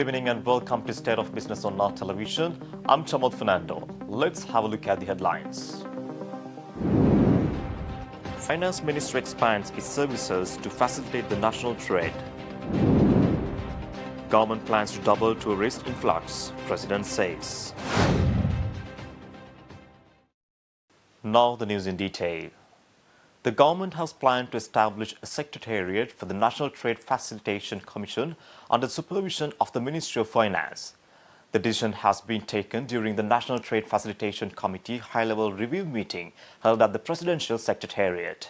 evening and welcome to State of Business on Now Television. I'm Chamal Fernando. Let's have a look at the headlines. Finance Ministry expands its services to facilitate the national trade. Government plans to double tourist influx, President says. Now the news in detail. The government has planned to establish a secretariat for the National Trade Facilitation Commission under the supervision of the Ministry of Finance. The decision has been taken during the National Trade Facilitation Committee high-level review meeting held at the Presidential Secretariat.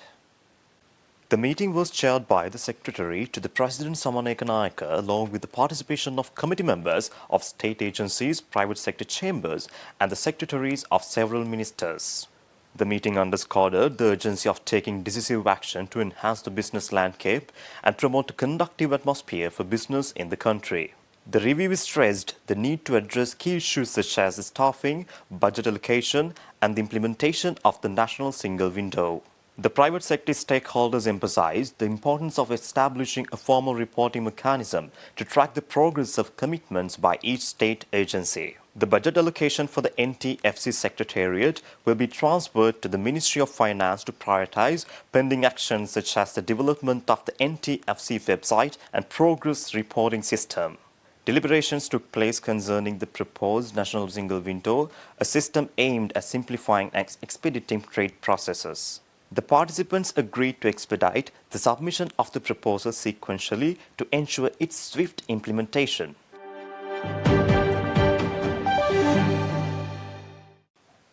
The meeting was chaired by the Secretary to the President Samaneka Nayaka along with the participation of committee members of state agencies, private sector chambers and the secretaries of several ministers. The meeting underscored the urgency of taking decisive action to enhance the business landscape and promote a conducive atmosphere for business in the country. The review stressed the need to address key issues such as staffing, budget allocation, and the implementation of the national single window. The private sector stakeholders emphasized the importance of establishing a formal reporting mechanism to track the progress of commitments by each state agency. The budget allocation for the NTFC Secretariat will be transferred to the Ministry of Finance to prioritize pending actions such as the development of the NTFC website and progress reporting system. Deliberations took place concerning the proposed national single window, a system aimed at simplifying and expediting trade processes. The participants agreed to expedite the submission of the proposal sequentially to ensure its swift implementation.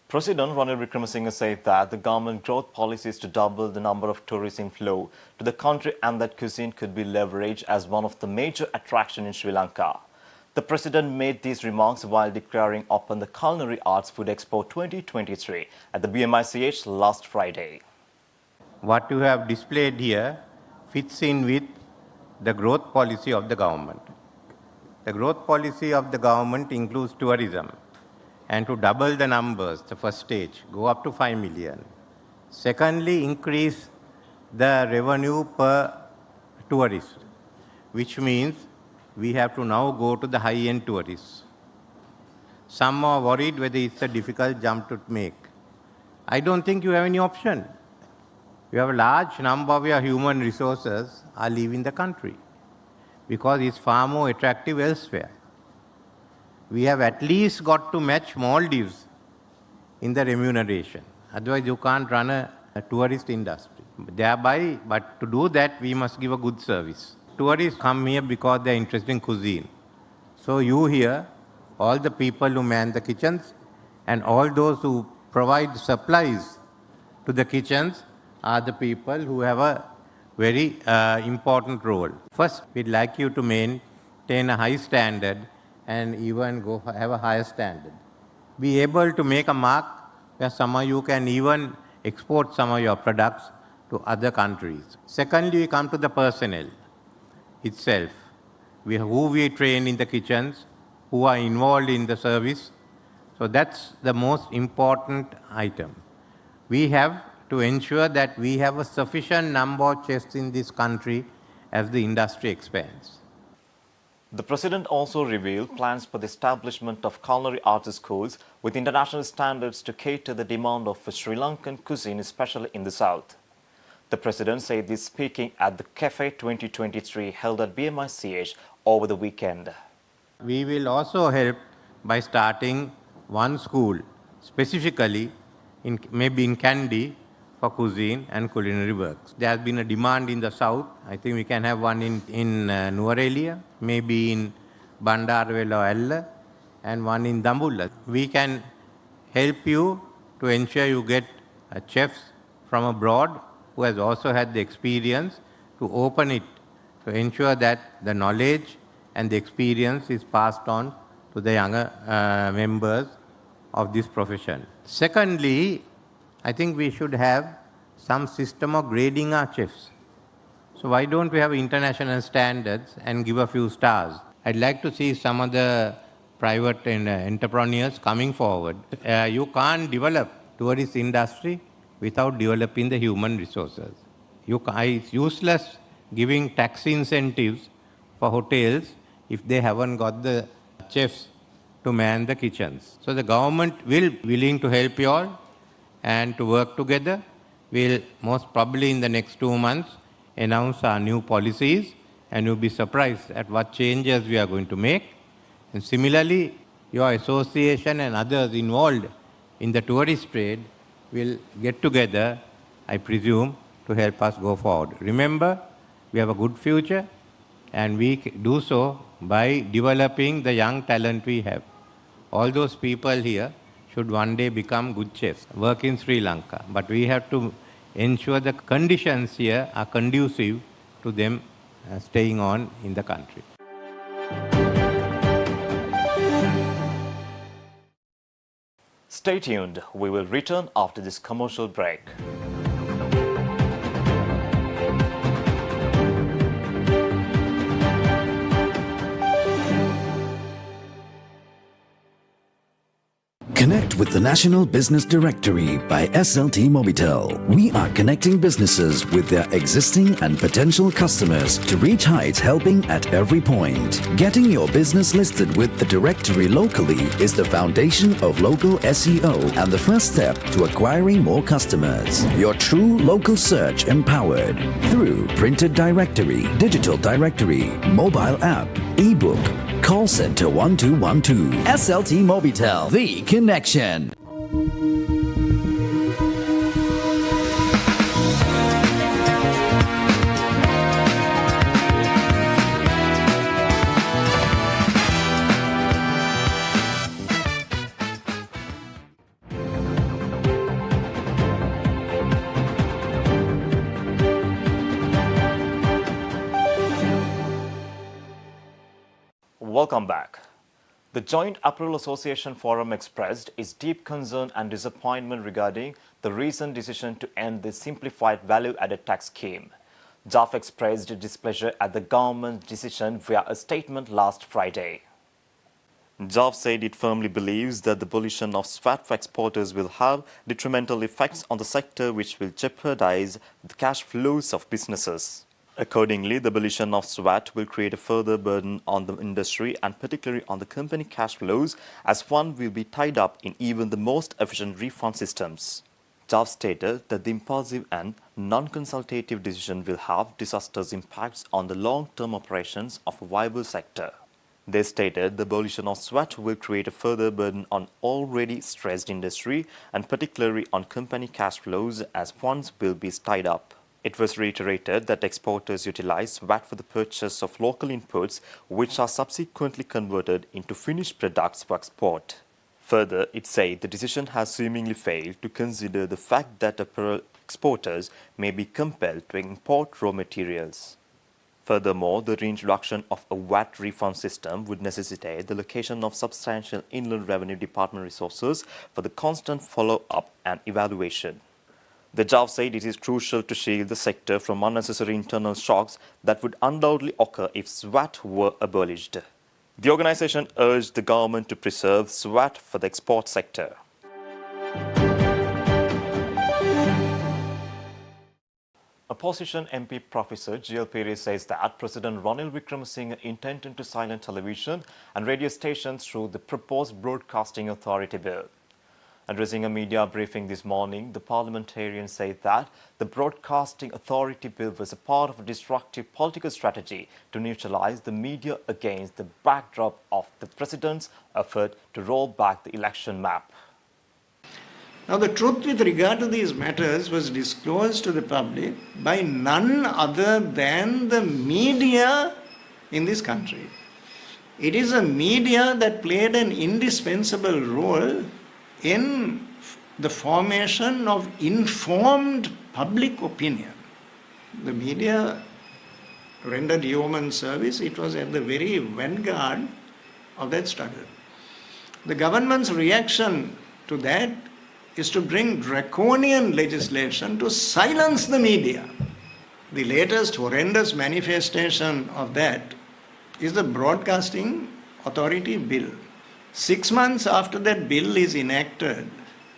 President Ranil Wickremesinghe said that the government growth policy is to double the number of tourist inflow to the country and that cuisine could be leveraged as one of the major attractions in Sri Lanka. The President made these remarks while declaring open the Culinary Arts Food Expo 2023 at the BMICH last Friday. What you have displayed here fits in with the growth policy of the government. The growth policy of the government includes tourism. And to double the numbers, the first stage, go up to 5 million. Secondly, increase the revenue per tourist, which means we have to now go to the high-end tourists. Some are worried whether it's a difficult jump to make. I don't think you have any option. You have a large number of your human resources are leaving the country because it's far more attractive elsewhere. We have at least got to match Maldives in the remuneration. Otherwise, you can't run a tourist industry. Thereby, but to do that, we must give a good service. Tourists come here because they're interested in cuisine. So you here, all the people who man the kitchens and all those who provide supplies to the kitchens are the people who have a very important role. First, we'd like you to maintain a high standard and even have a higher standard. Be able to make a mark where some of you can even export some of your products to other countries. Secondly, we come to the personnel itself. Who we train in the kitchens, who are involved in the service. So that's the most important item. We have to ensure that we have a sufficient number of chefs in this country as the industry expands. The President also revealed plans for the establishment of culinary arts schools with international standards to cater the demand of Sri Lankan cuisine, especially in the south. The President said this speaking at the Cafe 2023 held at BMICH over the weekend. We will also help by starting one school specifically maybe in Kandy for cuisine and culinary works. There has been a demand in the south. I think we can have one in Nuwara, maybe in Bandarwala Ella, and one in Dambulla. We can help you to ensure you get chefs from abroad who has also had the experience to open it, to ensure that the knowledge and the experience is passed on to the younger members of this profession. Secondly, I think we should have some system of grading our chefs. So why don't we have international standards and give a few stars? I'd like to see some of the private entrepreneurs coming forward. You can't develop tourist industry without developing the human resources. It's useless giving tax incentives for hotels if they haven't got the chefs to man the kitchens. So the government will willing to help you all and to work together. We'll most probably in the next 2 months announce our new policies, and you'll be surprised at what changes we are going to make. And similarly, your association and others involved in the tourist trade will get together, I presume, to help us go forward. Remember, we have a good future, and we do so by developing the young talent we have. All those people here should one day become good chefs, work in Sri Lanka. But we have to ensure the conditions here are conducive to them staying on in the country. Stay tuned. We will return after this commercial break. Connect with the National Business Directory by SLT Mobitel. We are connecting businesses with their existing and potential customers to reach heights, helping at every point. Getting your business listed with the directory locally is the foundation of local SEO and the first step to acquiring more customers. Your true local search empowered through printed directory, digital directory, mobile app, ebook, call center 1212. SLT Mobitel, the connection. Welcome back. The Joint Apparel Association Forum expressed its deep concern and disappointment regarding the recent decision to end the simplified value-added tax scheme. JAF expressed displeasure at the government's decision via a statement last Friday. JAF said it firmly believes that the abolition of SWAT for exporters will have detrimental effects on the sector, which will jeopardize the cash flows of businesses. Accordingly, the abolition of SWAT will create a further burden on the industry and particularly on the company cash flows, as funds will be tied up in even the most efficient refund systems. JAF stated that the impulsive and non-consultative decision will have disastrous impacts on the long-term operations of a viable sector. They stated the abolition of SWAT will create a further burden on already stressed industry and particularly on company cash flows, as funds will be tied up. It was reiterated that exporters utilize SWAT for the purchase of local inputs, which are subsequently converted into finished products for export. Further, it said the decision has seemingly failed to consider the fact that apparel exporters may be compelled to import raw materials. Furthermore, the reintroduction of a VAT refund system would necessitate the location of substantial Inland Revenue Department resources for the constant follow-up and evaluation. The JAF said it is crucial to shield the sector from unnecessary internal shocks that would undoubtedly occur if SWAT were abolished. The organization urged the government to preserve SWAT for the export sector. Opposition MP Professor G.L. Perez says that President Ranil Wickremesinghe intended to silence television and radio stations through the proposed Broadcasting Authority Bill. Addressing a media briefing this morning, the parliamentarian said that the Broadcasting Authority Bill was a part of a destructive political strategy to neutralize the media against the backdrop of the president's effort to roll back the election map. Now, the truth with regard to these matters was disclosed to the public by none other than the media in this country. It is a media that played an indispensable role in the formation of informed public opinion. The media rendered human service. It was at the very vanguard of that struggle. The government's reaction to that is to bring draconian legislation to silence the media. The latest horrendous manifestation of that is the Broadcasting Authority Bill. 6 months after that bill is enacted,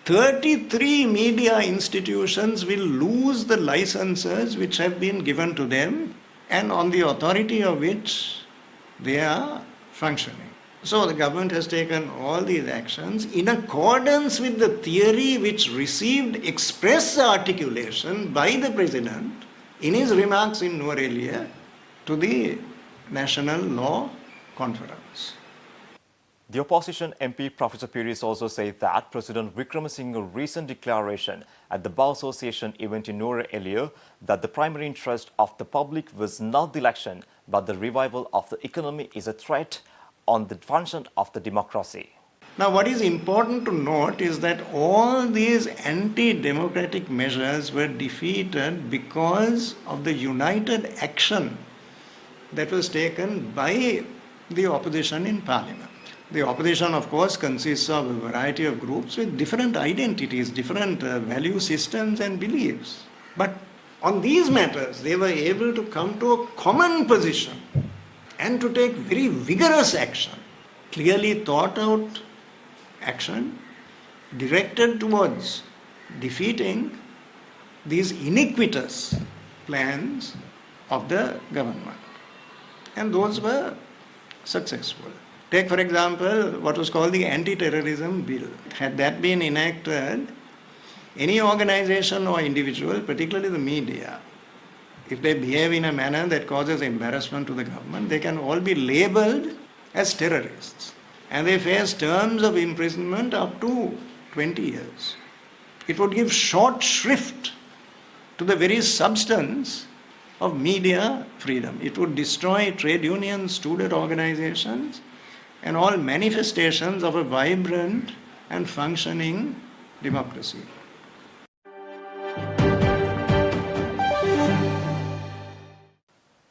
33 media institutions will lose the licenses which have been given to them and on the authority of which they are functioning. So the government has taken all these actions in accordance with the theory which received express articulation by the President in his remarks in Nuwara to the National Law Conference. The opposition MP Professor Pires also said that President Wickremesinghe's recent declaration at the Bar Association event in Nuwara that the primary interest of the public was not the election but the revival of the economy is a threat on the function of the democracy. Now, what is important to note is that all these anti-democratic measures were defeated because of the united action that was taken by the opposition in Parliament. The opposition, of course, consists of a variety of groups with different identities, different value systems and beliefs. But on these matters, they were able to come to a common position and to take very vigorous action, clearly thought out action directed towards defeating these iniquitous plans of the government. And those were successful. Take, for example, what was called the Anti-Terrorism Bill. Had that been enacted, any organization or individual, particularly the media, if they behave in a manner that causes embarrassment to the government, they can all be labeled as terrorists. And they face terms of imprisonment up to 20 years. It would give short shrift to the very substance of media freedom. It would destroy trade unions, student organizations, and all manifestations of a vibrant and functioning democracy.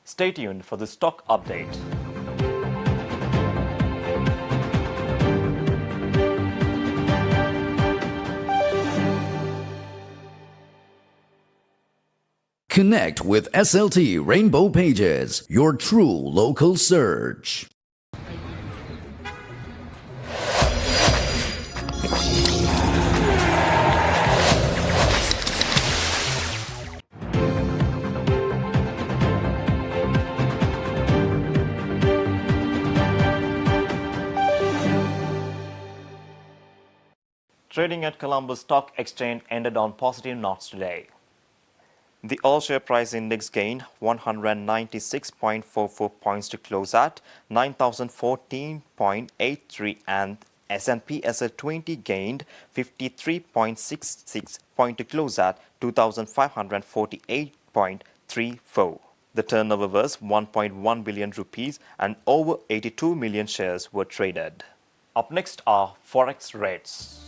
Stay tuned for the stock update. Connect with SLT Rainbow Pages, your true local search. Trading at Columbus Stock Exchange ended on positive notes today. The all-share price index gained 196.44 points to close at 9,014.83 and S&P SL20 gained 53.66 points to close at 2,548.34. The turnover was 1.1 billion rupees and over 82 million shares were traded. Up next are Forex rates.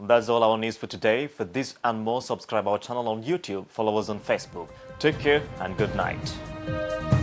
That's all our news for today. For this and more, subscribe our channel on YouTube, follow us on Facebook. Take care and good night.